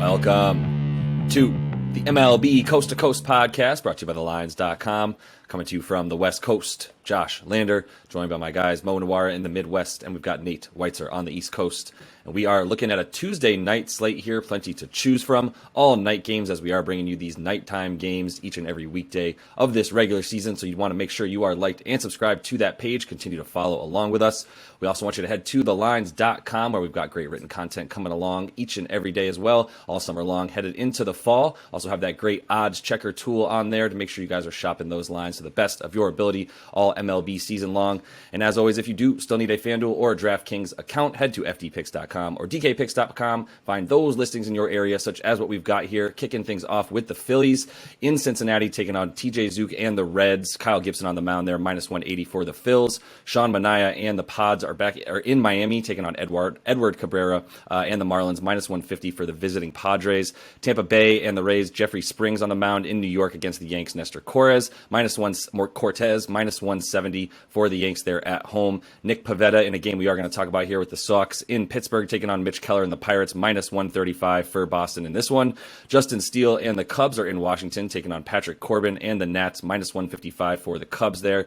Welcome to the MLB Coast to Coast podcast, brought to you by thelines.com. Coming to you from the West Coast, Josh Lander, joined by my guys Mo Nawara in the Midwest, and we've got Nate Weitzer on the East Coast. And we are looking at a Tuesday night slate here, plenty to choose from. All night games, as we are bringing you these nighttime games each and every weekday of this regular season. So you want to make sure you are liked and subscribed to that page. Continue to follow along with us. We also want you to head to thelines.com, where we've got great written content coming along each and every day as well, all summer long, headed into the fall. Also have that great odds checker tool on there to make sure you guys are shopping those lines to the best of your ability all MLB season long. And as always, if you do still need a FanDuel or a DraftKings account, head to fdpicks.com or dkpicks.com. Find those listings in your area, such as what we've got here, kicking things off with the Phillies in Cincinnati, taking on TJ Zook and the Reds. Kyle Gibson on the mound there, minus 180 for the Phils. Sean Manaea and the Pods are in Miami, taking on Edward Cabrera and the Marlins, minus 150 for the visiting Padres. Tampa Bay and the Rays, Jeffrey Springs on the mound in New York against the Yanks, Nestor Cortez, minus 170 for the Yanks there at home. Nick Pivetta in a game we are going to talk about here with the Sox in Pittsburgh, taking on Mitch Keller and the Pirates, minus 135 for Boston in this one. Justin Steele and the Cubs are in Washington, taking on Patrick Corbin and the Nats, minus 155 for the Cubs there.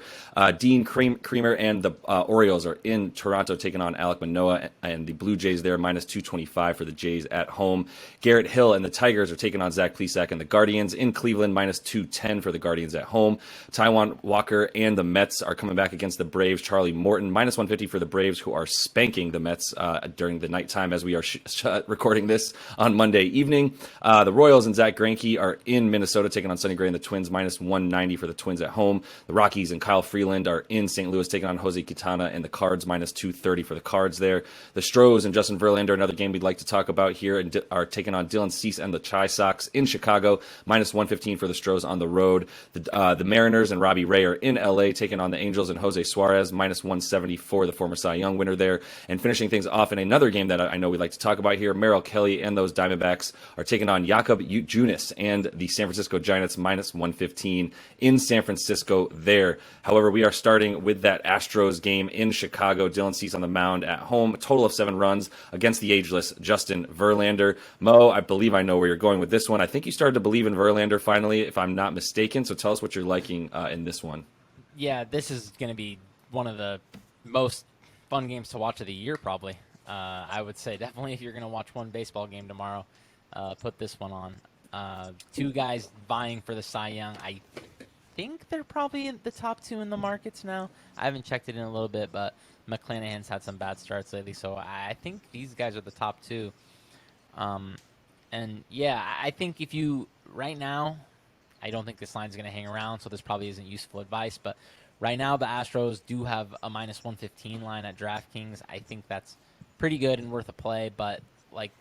Dean Creamer and the Orioles are in Toronto, taking on Alek Manoah and the Blue Jays there, minus 225 for the Jays at home. Garrett Hill and the Tigers are taking on Zach Plesac and the Guardians in Cleveland, minus 210 for the Guardians at home. Taijuan Walker and the Mets are coming back against the Braves. Charlie Morton, minus 150 for the Braves, who are spanking the Mets during the nighttime as we are recording this on Monday evening. The Royals and Zach Greinke are in Minnesota, taking on Sonny Gray and the Twins, minus 190 for the Twins at home. The Rockies and Kyle Freeland are in St. Louis, taking on Jose Quintana and the Cards, minus 230 for the Cards there. The Stros and Justin Verlander, another game we'd like to talk about here, and are taking on Dylan Cease and the Chi Sox in Chicago, minus 115 for the Stros on the road. The Mariners and Robbie Ray are in LA, taking on the Angels and Jose Suarez, minus 170 for the former Cy Young winner there. And finishing things off in another game that I know we'd like to talk about here, Merrill Kelly and those Diamondbacks are taking on Jakob Junis and the San Francisco Giants, minus 115 in San Francisco there. However, we are starting with that Astros game in Chicago. Dylan Cease on the mound at home, a total of 7 runs against the ageless Justin Verlander. Mo, I believe I know where you're going with this one. I think you started to believe in Verlander finally, if I'm not mistaken. So tell us what you're liking in this one. Yeah, this is going to be one of the most fun games to watch of the year, probably. I would say definitely if you're going to watch one baseball game tomorrow, put this one on. Two guys vying for the Cy Young. I think they're probably in the top 2 in the markets now. I haven't checked it in a little bit, but McClanahan's had some bad starts lately, so I think these guys are the top 2. And yeah, I think if you right now, I don't think this line's going to hang around, so this probably isn't useful advice. But right now, the Astros do have a minus 115 line at DraftKings. I think that's pretty good and worth a play, but like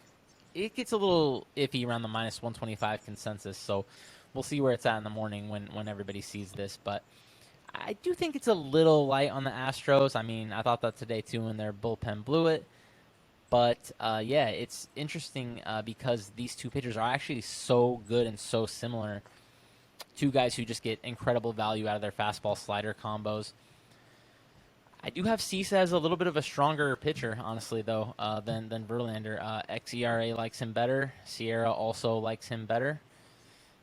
it gets a little iffy around the minus 125 consensus. So we'll see where it's at in the morning when everybody sees this. But I do think it's a little light on the Astros. I mean, I thought that today too when their bullpen blew it. But, yeah, it's interesting because these two pitchers are actually so good and so similar. Two guys who just get incredible value out of their fastball-slider combos. I do have Cease as a little bit of a stronger pitcher, honestly, though, than Verlander. xERA likes him better. Sierra also likes him better.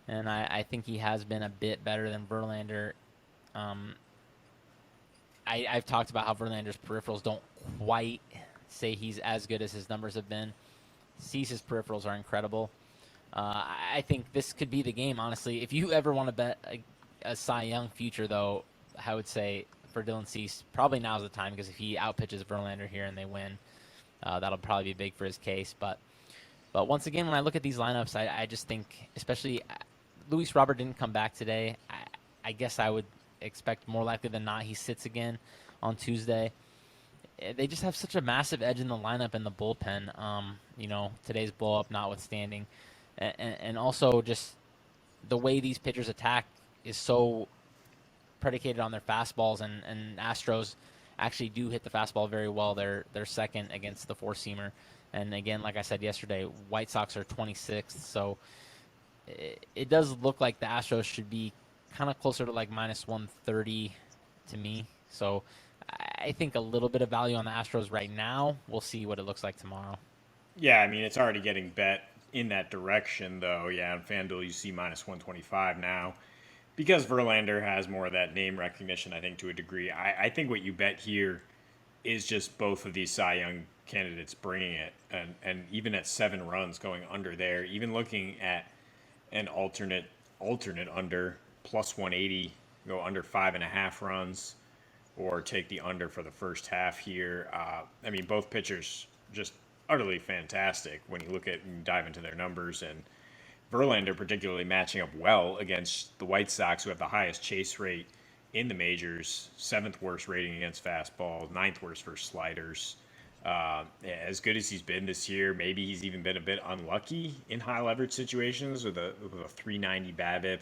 And I think he has been a bit better than Verlander. I've talked about how Verlander's peripherals don't quite say he's as good as his numbers have been. Cease's peripherals are incredible. I think this could be the game, honestly. If you ever want to bet a Cy Young future, though, I would say for Dylan Cease, probably now's the time, because if he outpitches Verlander here and they win, that'll probably be big for his case. But once again, when I look at these lineups, I just think, especially Luis Robert didn't come back today. I guess I would expect more likely than not he sits again on Tuesday. They just have such a massive edge in the lineup and the bullpen, today's blow-up notwithstanding. And also just the way these pitchers attack is so predicated on their fastballs, and Astros actually do hit the fastball very well. They're second against the four-seamer. And again, like I said yesterday, White Sox are 26th, so it does look like the Astros should be kind of closer to like minus 130 to me. So I think a little bit of value on the Astros right now. We'll see what it looks like tomorrow. Yeah, I mean, it's already getting bet in that direction, though. Yeah, on FanDuel, you see minus 125 now. Because Verlander has more of that name recognition, I think, to a degree. I think what you bet here is just both of these Cy Young candidates bringing it. And even at 7 runs going under there, even looking at an alternate under plus 180, go under 5.5 runs, or take the under for the first half here. I mean, both pitchers just utterly fantastic when you look at and dive into their numbers. And Verlander particularly matching up well against the White Sox, who have the highest chase rate in the majors, 7th worst rating against fastballs, 9th worst for sliders. As good as he's been this year, maybe he's even been a bit unlucky in high leverage situations with a 390 BABIP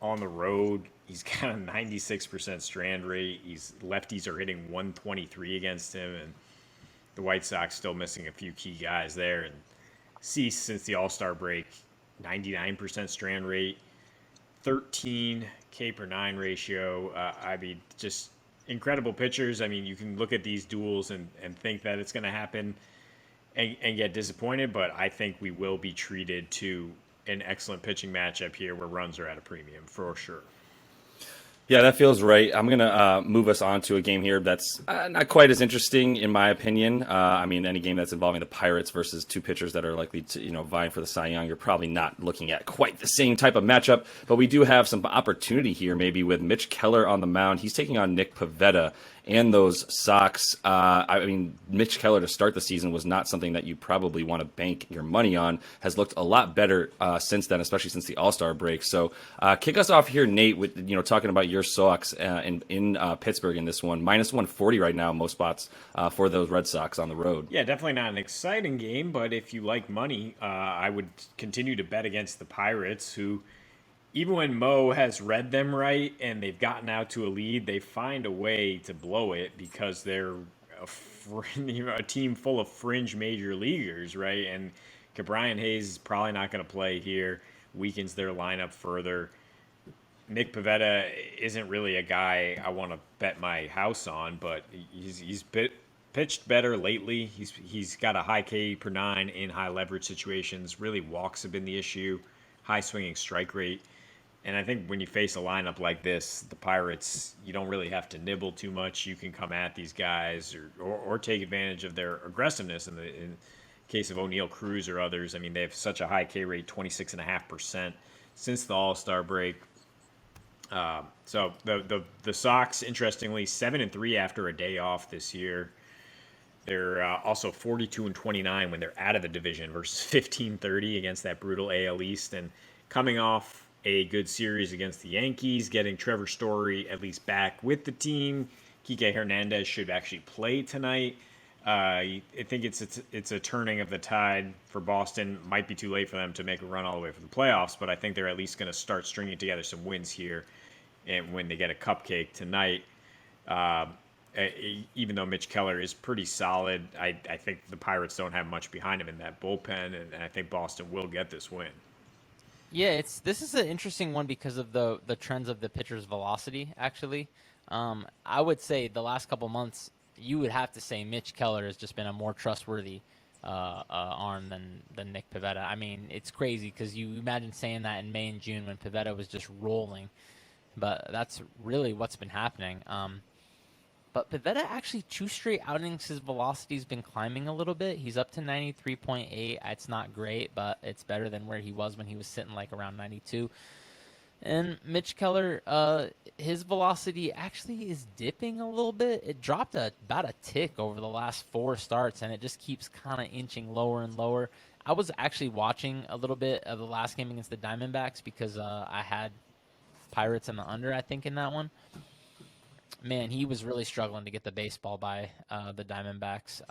on the road. He's got a 96% strand rate. Lefties are hitting 123 against him, and the White Sox still missing a few key guys there. And Cease, since the All-Star break, 99% strand rate, 13 K per 9 ratio. I mean, just incredible pitchers. I mean, you can look at these duels and think that it's going to happen and get disappointed, but I think we will be treated to an excellent pitching matchup here where runs are at a premium for sure. Yeah, that feels right. I'm going to move us on to a game here that's not quite as interesting, in my opinion. I mean, any game that's involving the Pirates versus two pitchers that are likely to, vying for the Cy Young, you're probably not looking at quite the same type of matchup. But we do have some opportunity here, maybe with Mitch Keller on the mound. He's taking on Nick Pivetta and those Sox. I mean, Mitch Keller to start the season was not something that you probably want to bank your money on. Has looked a lot better since then, especially since the All-Star break. So kick us off here, Nate, with talking about your Sox in Pittsburgh in this one. Minus 140 right now, most spots for those Red Sox on the road. Yeah, definitely not an exciting game, but if you like money, I would continue to bet against the Pirates, who, even when Mo has read them right and they've gotten out to a lead, they find a way to blow it because they're a team full of fringe major leaguers, right? And Brian Hayes is probably not going to play here, weakens their lineup further. Nick Pivetta isn't really a guy I want to bet my house on, but he's pitched better lately. He's got a high K per 9 in high leverage situations. Really, walks have been the issue. High swinging strike rate. And I think when you face a lineup like this, the Pirates, you don't really have to nibble too much. You can come at these guys or take advantage of their aggressiveness. In case of O'Neill Cruz or others, I mean, they have such a high K rate, 26.5% since the All-Star break. So the Sox, interestingly, 7-3 after a day off this year. They're also 42-29 when they're out of the division versus 15-30 against that brutal AL East. And coming off a good series against the Yankees, getting Trevor Story at least back with the team. Kike Hernandez should actually play tonight. I think it's a turning of the tide for Boston. Might be too late for them to make a run all the way for the playoffs, but I think they're at least going to start stringing together some wins here. And when they get a cupcake tonight, even though Mitch Keller is pretty solid, I think the Pirates don't have much behind him in that bullpen, and I think Boston will get this win. Yeah, this is an interesting one because of the trends of the pitcher's velocity, actually. I would say the last couple months, you would have to say Mitch Keller has just been a more trustworthy arm than Nick Pivetta. I mean, it's crazy because you imagine saying that in May and June when Pivetta was just rolling. But that's really what's been happening. But Pivetta actually 2 straight outings, his velocity's been climbing a little bit. He's up to 93.8. It's not great, but it's better than where he was when he was sitting like around 92. And Mitch Keller, his velocity actually is dipping a little bit. It dropped about a tick over the last 4 starts, and it just keeps kind of inching lower and lower. I was actually watching a little bit of the last game against the Diamondbacks because I had Pirates and the under, I think, in that one. Man, he was really struggling to get the baseball by the Diamondbacks.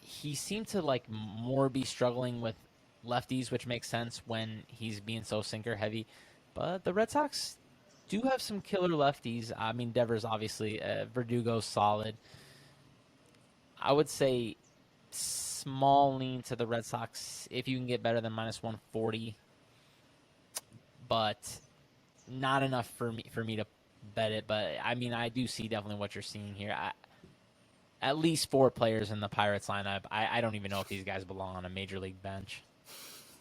He seemed to more be struggling with lefties, which makes sense when he's being so sinker heavy. But the Red Sox do have some killer lefties. I mean, Devers obviously, Verdugo's solid. I would say small lean to the Red Sox if you can get better than minus 140. But not enough for me to bet it. But I mean, I do see definitely what you're seeing here. at least 4 players in the Pirates lineup. I don't even know if these guys belong on a major league bench.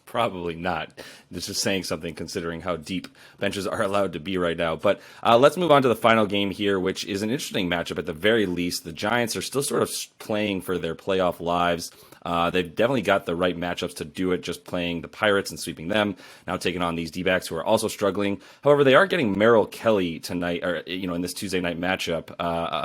Probably not. This is saying something considering how deep benches are allowed to be right now. But let's move on to the final game here, which is an interesting matchup at the very least. The Giants are still sort of playing for their playoff lives. They've definitely got the right matchups to do it, just playing the Pirates and sweeping them, now taking on these D-backs who are also struggling. However, they are getting Merrill Kelly tonight, or in this Tuesday night matchup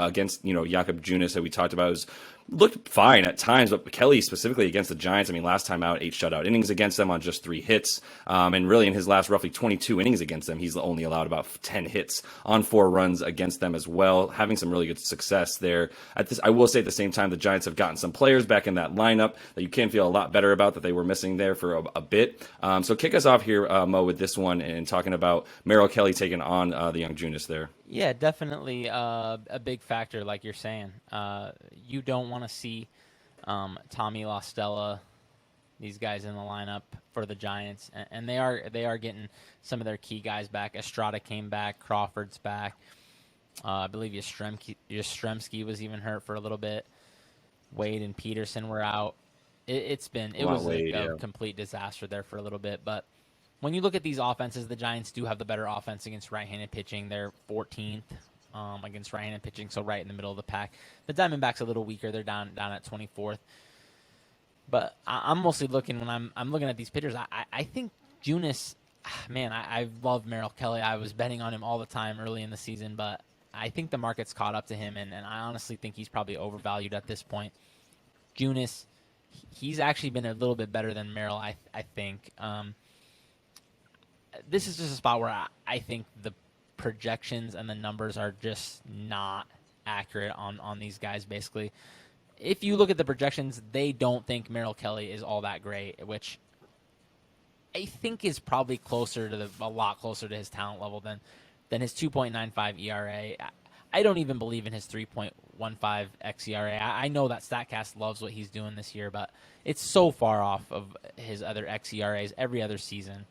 against Jakob Junis that we talked about. Who's looked fine at times, but Kelly specifically against the Giants, I mean, last time out, 8 shutout innings against them on just 3 hits. And really in his last roughly 22 innings against them, he's only allowed about 10 hits on 4 runs against them as well, having some really good success there. I will say at the same time, the Giants have gotten some players back in that lineup that you can feel a lot better about that they were missing there for a bit. So kick us off here, Mo, with this one and talking about Merrill Kelly taking on the young Junis there. Yeah, definitely a big factor, like you're saying. You don't want to see Tommy La Stella, these guys in the lineup for the Giants, and they are getting some of their key guys back. Estrada came back, Crawford's back. I believe Yastrzemski was even hurt for a little bit. Wade and Peterson were out. It was a complete disaster there for a little bit, but when you look at these offenses, the Giants do have the better offense against right-handed pitching. They're 14th against right-handed pitching, so right in the middle of the pack. The Diamondbacks a little weaker. They're down at 24th. But I'm mostly looking, when I'm looking at these pitchers, I think Junis, man, I love Merrill Kelly. I was betting on him all the time early in the season, but I think the market's caught up to him, and I honestly think he's probably overvalued at this point. Junis, he's actually been a little bit better than Merrill, I think. This is just a spot where I think the projections and the numbers are just not accurate on these guys, basically. If you look at the projections, they don't think Merrill Kelly is all that great, which I think is probably a lot closer to his talent level than his 2.95 ERA. I don't even believe in his 3.15 xERA. I know that StatCast loves what he's doing this year, but it's so far off of his other xERAs every other season.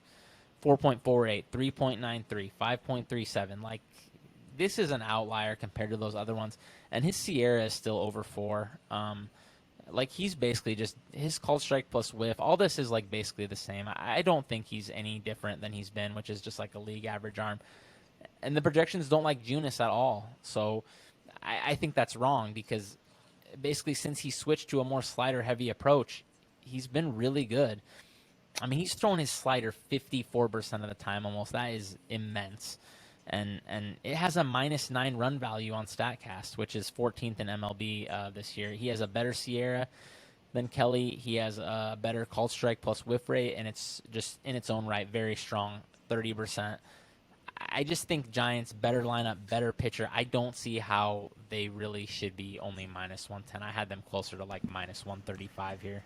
4.48, 3.93, 5.37. Like, this is an outlier compared to those other ones. And his Sierra is still over 4. He's basically just his called strike plus whiff. All this is basically the same. I don't think he's any different than he's been, which is just like a league average arm. And the projections don't like Junis at all. So I think that's wrong, because basically since he switched to a more slider heavy approach, he's been really good. I mean, he's thrown his slider 54% of the time almost. That is immense. And it has a -9 run value on StatCast, which is 14th in MLB this year. He has a better Sierra than Kelly. He has a better called strike plus whiff rate, and it's just in its own right very strong, 30%. I just think Giants, better lineup, better pitcher. I don't see how they really should be only -110. I had them closer to -135 here.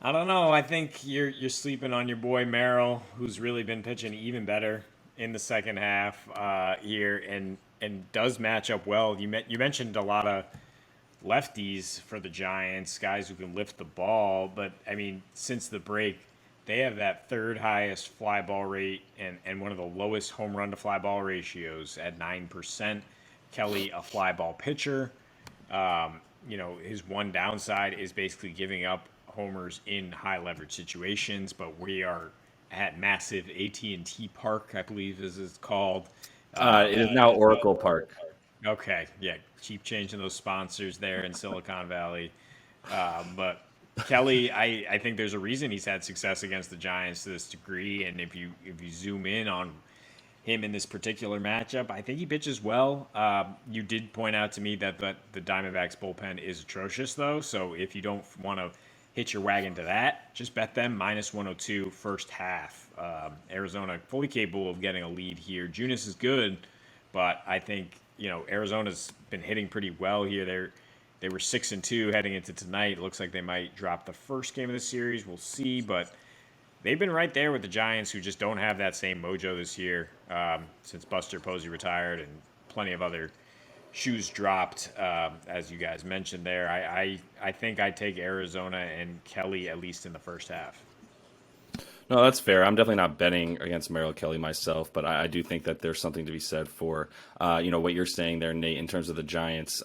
I don't know. I think you're sleeping on your boy Merrill, who's really been pitching even better in the second half here, and does match up well. You mentioned a lot of lefties for the Giants, guys who can lift the ball, but I mean, since the break, they have that 3rd highest fly ball rate and one of the lowest home run to fly ball ratios at 9%. Kelly, a fly ball pitcher. His one downside is basically giving up homers in high leverage situations, but we are at massive AT&T Park, I believe is it's called. It is now Oracle Park. Okay, yeah, keep changing those sponsors there in Silicon Valley. But Kelly, I think there's a reason he's had success against the Giants to this degree, and if you zoom in on him in this particular matchup, I think he pitches well. You did point out to me that the Diamondbacks bullpen is atrocious, though, so if you don't want to hitch your wagon to that, just bet them -102 first half. Arizona fully capable of getting a lead here. Junis is good, but I think Arizona's been hitting pretty well here. They were 6-2 heading into tonight. It looks like they might drop the first game of the series. We'll see, but they've been right there with the Giants, who just don't have that same mojo this year since Buster Posey retired, and plenty of other shoes dropped, as you guys mentioned there. I think I'd take Arizona and Kelly at least in the first half. No, that's fair. I'm definitely not betting against Merrill Kelly myself, but I do think that there's something to be said for, what you're saying there, Nate, in terms of the Giants'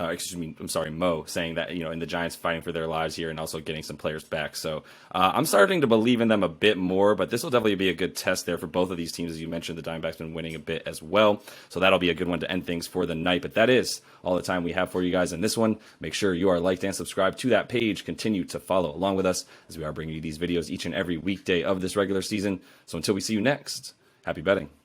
excuse me, I'm sorry, Mo, saying that, you know, in the Giants fighting for their lives here and also getting some players back. So I'm starting to believe in them a bit more, but this will definitely be a good test there for both of these teams. As you mentioned, the Diamondbacks been winning a bit as well. So that'll be a good one to end things for the night. But that is all the time we have for you guys in this one. Make sure you are liked and subscribed to that page. Continue to follow along with us as we are bringing you these videos each and every weekday of this regular season. So until we see you next, happy betting.